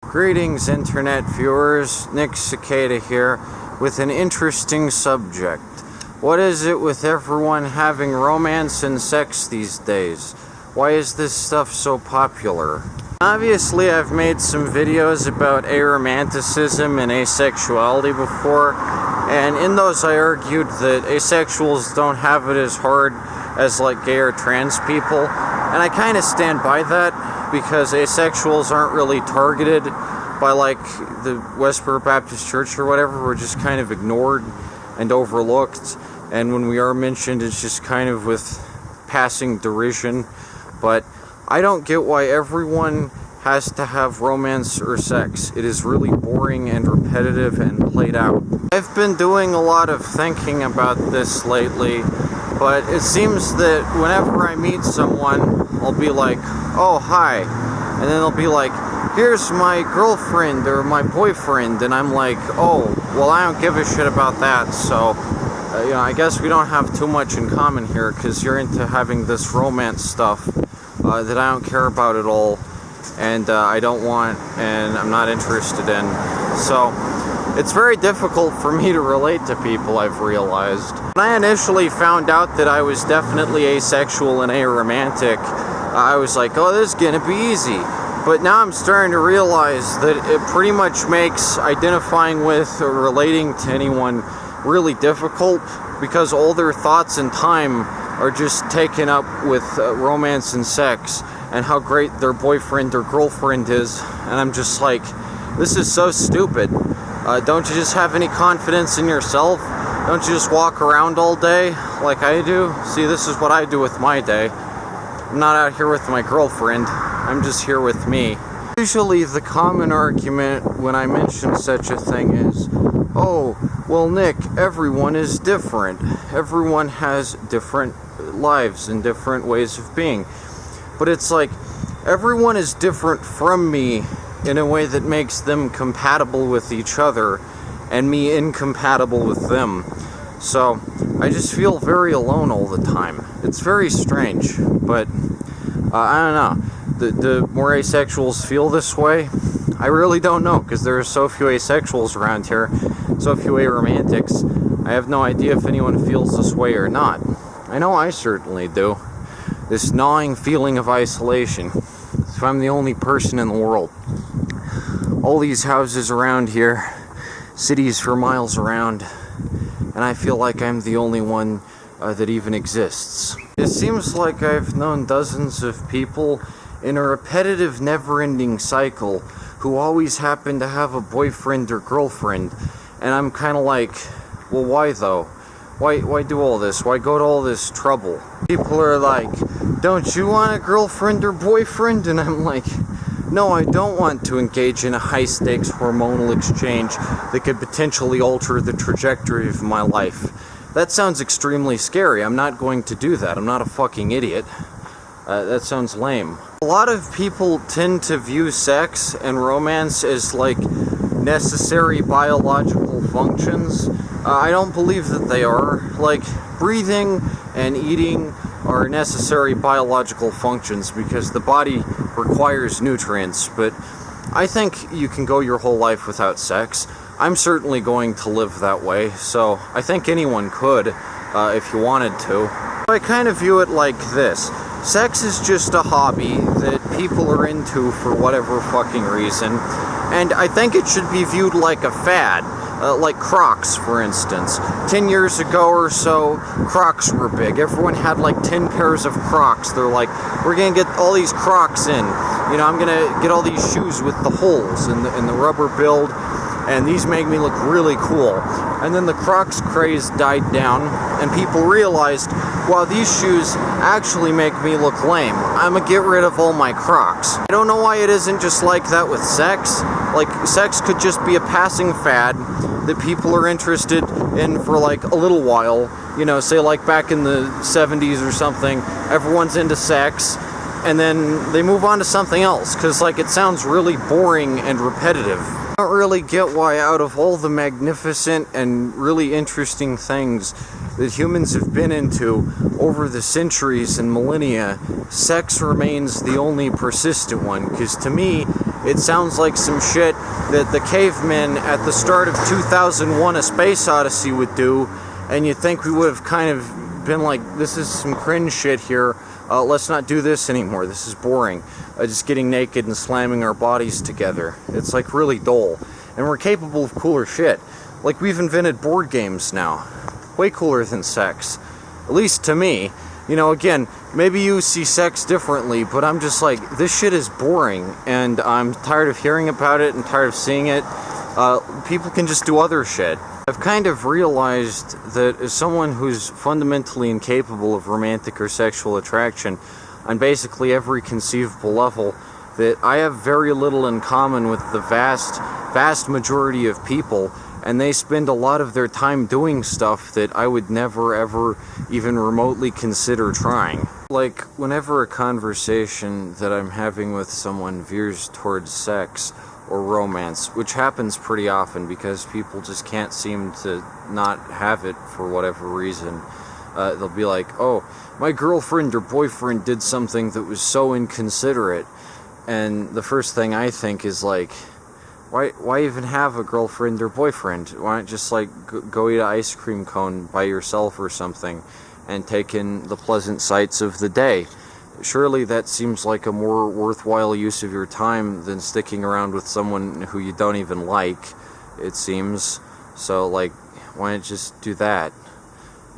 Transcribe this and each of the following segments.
Greetings, internet viewers. Nick Cicada here with an interesting subject. What is it with everyone having romance and sex these days? Why is this stuff so popular? Obviously, I've made some videos about aromanticism and asexuality before, and in those I argued that asexuals don't have it as hard as like gay or trans people, and I kind of stand by that because asexuals aren't really targeted by like the Westboro Baptist Church or whatever. We're just kind of ignored and overlooked, and when we are mentioned, it's just kind of with passing derision. But I don't get why everyone has to have romance or sex. It is really boring and repetitive and played out. I've been doing a lot of thinking about this lately, but it seems that whenever I meet someone, I'll be like, oh, hi, and then they'll be like, here's my girlfriend or my boyfriend, and I'm like, oh, well, I don't give a shit about that, so, I guess we don't have too much in common here, because you're into having this romance stuff that I don't care about at all, and I don't want, and I'm not interested in. So it's very difficult for me to relate to people, I've realized. When I initially found out that I was definitely asexual and aromantic, I was like, oh, this is gonna be easy. But now I'm starting to realize that it pretty much makes identifying with or relating to anyone really difficult, because all their thoughts and time are just taken up with romance and sex and how great their boyfriend or girlfriend is. And I'm just like, this is so stupid. Don't you just have any confidence in yourself? Don't you just walk around all day like I do? See, this is what I do with my day. I'm not out here with my girlfriend. I'm just here with me. Usually the common argument when I mention such a thing is, oh, well, Nick, everyone is different. Everyone has different lives and different ways of being. But it's like, everyone is different from me in a way that makes them compatible with each other and me incompatible with them. So I just feel very alone all the time. It's very strange, but I don't know. The more asexuals feel this way, I really don't know, because there are so few asexuals around here, so few aromantics. I have no idea if anyone feels this way or not. I know I certainly do. This gnawing feeling of isolation. If I'm the only person in the world. All these houses around here, cities for miles around, and I feel like I'm the only one that even exists. It seems like I've known dozens of people in a repetitive, never-ending cycle who always happen to have a boyfriend or girlfriend, and I'm kind of like, well, why though? Why do all this? Why go to all this trouble? People are like, don't you want a girlfriend or boyfriend? And I'm like, no, I don't want to engage in a high-stakes hormonal exchange that could potentially alter the trajectory of my life. That sounds extremely scary. I'm not going to do that. I'm not a fucking idiot. That sounds lame. A lot of people tend to view sex and romance as like necessary biological functions. I don't believe that they are. Like, breathing and eating are necessary biological functions because the body requires nutrients, but I think you can go your whole life without sex. I'm certainly going to live that way, so I think anyone could, if you wanted to. I kind of view it like this. Sex is just a hobby that people are into for whatever fucking reason, and I think it should be viewed like a fad. Like Crocs, for instance. 10 years ago or so, Crocs were big. Everyone had like 10 pairs of Crocs. They're like, we're gonna get all these Crocs in. I'm gonna get all these shoes with the holes in the rubber build, and these make me look really cool. And then the Crocs craze died down, and people realized, wow, these shoes actually make me look lame. I'm gonna get rid of all my Crocs. I don't know why it isn't just like that with sex. Like, sex could just be a passing fad that people are interested in for like a little while. Say like back in the 70s or something, everyone's into sex, and then they move on to something else, because like it sounds really boring and repetitive. I don't really get why, out of all the magnificent and really interesting things that humans have been into over the centuries and millennia, sex remains the only persistent one, because to me, It sounds like some shit that the cavemen at the start of 2001 A Space Odyssey would do, and you'd think we would have kind of been like, this is some cringe shit here, let's not do this anymore, this is boring. Just getting naked and slamming our bodies together. It's like really dull. And we're capable of cooler shit. Like, we've invented board games now. Way cooler than sex. At least to me. You know, again, maybe you see sex differently, but I'm just like, this shit is boring, and I'm tired of hearing about it and tired of seeing it. People can just do other shit. I've kind of realized that as someone who's fundamentally incapable of romantic or sexual attraction on basically every conceivable level, that I have very little in common with the vast majority of people, and they spend a lot of their time doing stuff that I would never ever even remotely consider trying. Like, whenever a conversation that I'm having with someone veers towards sex or romance, which happens pretty often because people just can't seem to not have it for whatever reason, they'll be like, oh, my girlfriend or boyfriend did something that was so inconsiderate. And the first thing I think is like, why even have a girlfriend or boyfriend? Why not just like go eat an ice cream cone by yourself or something and take in the pleasant sights of the day? Surely that seems like a more worthwhile use of your time than sticking around with someone who you don't even like, it seems. So like, why not just do that?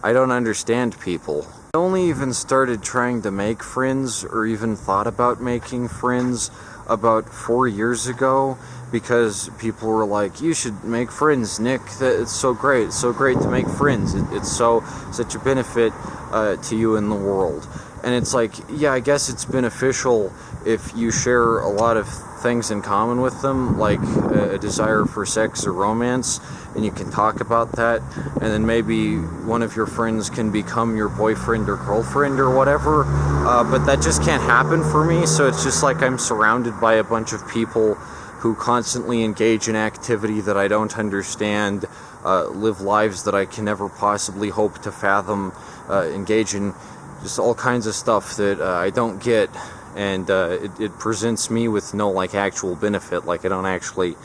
I don't understand people. I only even started trying to make friends, or even thought about making friends, about 4 years ago, because people were like, you should make friends, Nick, it's so great to make friends, it's such a benefit to you in the world. And it's like, yeah, I guess it's beneficial if you share a lot of things in common with them, like a desire for sex or romance, and you can talk about that, and then maybe one of your friends can become your boyfriend or girlfriend or whatever, but that just can't happen for me, so it's just like I'm surrounded by a bunch of people who constantly engage in activity that I don't understand, live lives that I can never possibly hope to fathom, engage in just all kinds of stuff that I don't get, and it presents me with no like actual benefit. Like, I don't actually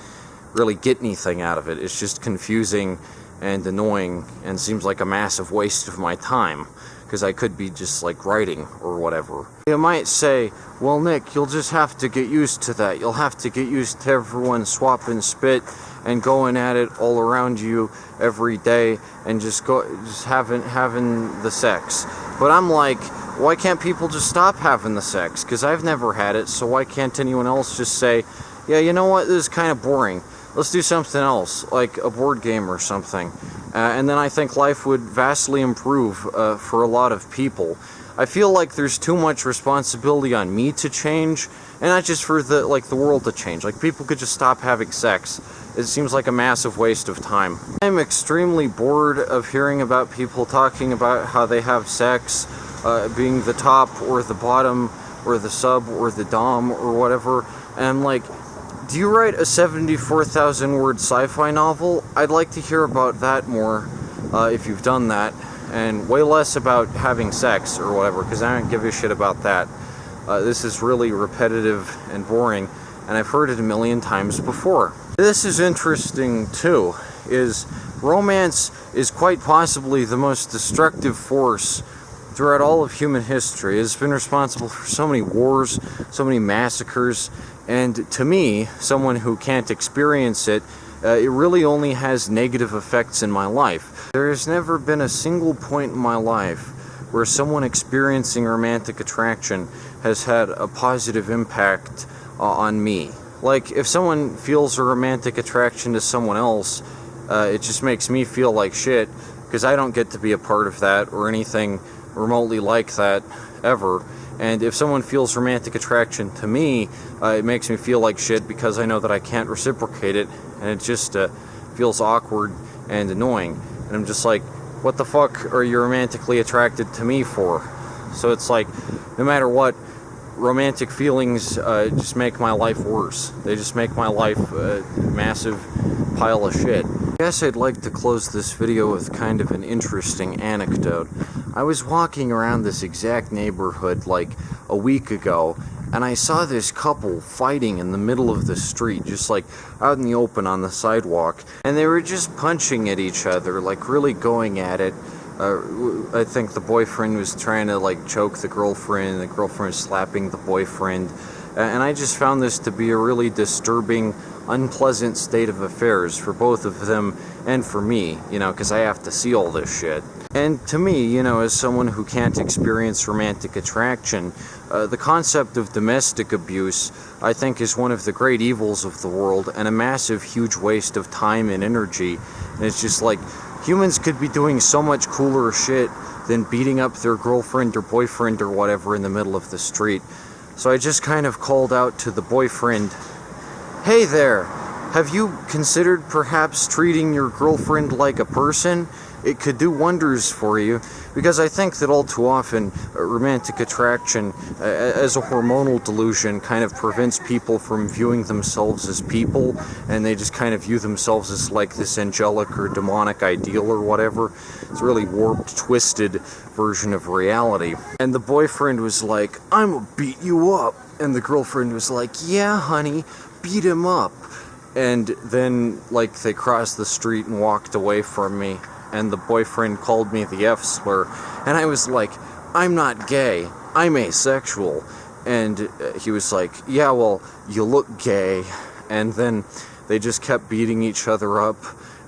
really get anything out of it. It's just confusing and annoying and seems like a massive waste of my time, because I could be just like writing or whatever. You might say, well, Nick, you'll just have to get used to that. You'll have to get used to everyone swapping spit and going at it all around you every day and just having the sex. But I'm like, why can't people just stop having the sex? Because I've never had it, so why can't anyone else just say, yeah, you know what, this is kind of boring. Let's do something else, like a board game or something. And then I think life would vastly improve for a lot of people. I feel like there's too much responsibility on me to change, and not just for the world to change. Like, people could just stop having sex. It seems like a massive waste of time. I'm extremely bored of hearing about people talking about how they have sex, being the top or the bottom or the sub or the dom or whatever. And I'm like, do you write a 74,000 word sci-fi novel? I'd like to hear about that more, if you've done that, and way less about having sex or whatever, because I don't give a shit about that. This is really repetitive and boring, and I've heard it a million times before. This is interesting too, is romance is quite possibly the most destructive force throughout all of human history. It's been responsible for so many wars, so many massacres, and to me, someone who can't experience it, it really only has negative effects in my life. There has never been a single point in my life where someone experiencing romantic attraction has had a positive impact on me. Like, if someone feels a romantic attraction to someone else, it just makes me feel like shit, because I don't get to be a part of that or anything remotely like that ever. And if someone feels romantic attraction to me, it makes me feel like shit because I know that I can't reciprocate it, and it just feels awkward and annoying. And I'm just like, what the fuck are you romantically attracted to me for? So it's like, no matter what, romantic feelings just make my life worse. They just make my life a massive pile of shit. I guess I'd like to close this video with kind of an interesting anecdote. I was walking around this exact neighborhood like a week ago, and I saw this couple fighting in the middle of the street, just like out in the open on the sidewalk, and they were just punching at each other, like really going at it. I think the boyfriend was trying to like choke the girlfriend, and the girlfriend was slapping the boyfriend, and I just found this to be a really disturbing, unpleasant state of affairs for both of them and for me, because I have to see all this shit. And to me, as someone who can't experience romantic attraction, the concept of domestic abuse, I think, is one of the great evils of the world and a massive, huge waste of time and energy. And it's just like, humans could be doing so much cooler shit than beating up their girlfriend or boyfriend or whatever in the middle of the street. So I just kind of called out to the boyfriend, "Hey there, have you considered perhaps treating your girlfriend like a person? It could do wonders for you," because I think that all too often romantic attraction as a hormonal delusion kind of prevents people from viewing themselves as people, and they just kind of view themselves as like this angelic or demonic ideal or whatever. It's a really warped, twisted version of reality. And the boyfriend was like, "I'm gonna beat you up," and the girlfriend was like, "Yeah, honey, beat him up." And then like they crossed the street and walked away from me, and the boyfriend called me the F slur, and I was like, "I'm not gay, I'm asexual." And he was like, "Yeah, well, you look gay." And then they just kept beating each other up,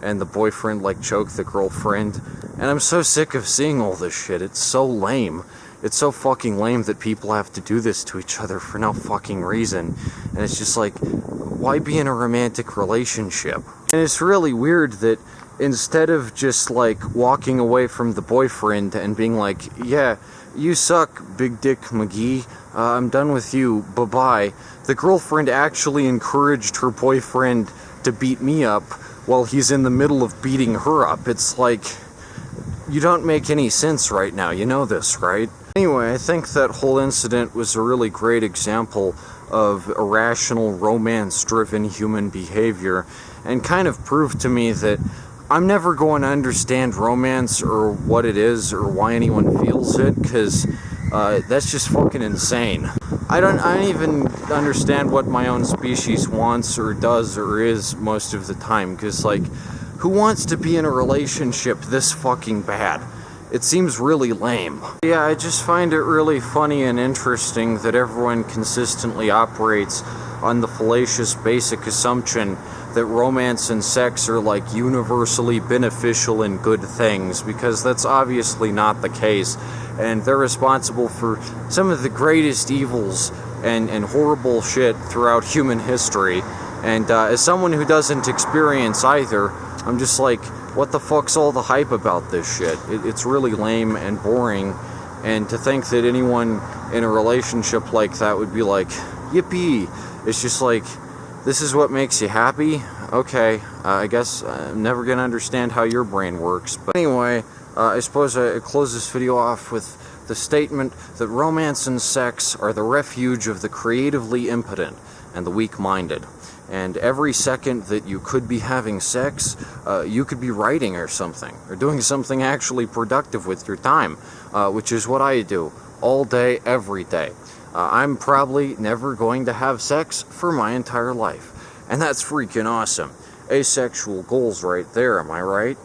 and the boyfriend like choked the girlfriend, and I'm so sick of seeing all this shit. It's so lame. It's so fucking lame that people have to do this to each other for no fucking reason. And it's just like, why be in a romantic relationship? And it's really weird that instead of just like walking away from the boyfriend and being like, "Yeah, you suck, Big Dick McGee, I'm done with you, bye-bye," the girlfriend actually encouraged her boyfriend to beat me up while he's in the middle of beating her up. It's like, you don't make any sense right now, you know this, right? Anyway, I think that whole incident was a really great example of irrational, romance-driven human behavior, and kind of proved to me that I'm never going to understand romance or what it is or why anyone feels it, because that's just fucking insane. I don't even understand what my own species wants or does or is most of the time, because like, who wants to be in a relationship this fucking bad? It seems really lame. Yeah, I just find it really funny and interesting that everyone consistently operates on the fallacious basic assumption that romance and sex are like universally beneficial and good things, because that's obviously not the case, and they're responsible for some of the greatest evils and horrible shit throughout human history. And as someone who doesn't experience either, I'm just like, what the fuck's all the hype about this shit? It's really lame and boring, and to think that anyone in a relationship like that would be like, yippee, it's just like, this is what makes you happy? Okay, I guess I'm never gonna understand how your brain works. But anyway, I suppose I close this video off with the statement that romance and sex are the refuge of the creatively impotent and the weak-minded. And every second that you could be having sex, you could be writing or something, or doing something actually productive with your time, which is what I do all day, every day. I'm probably never going to have sex for my entire life, and that's freaking awesome. Asexual goals right there, am I right?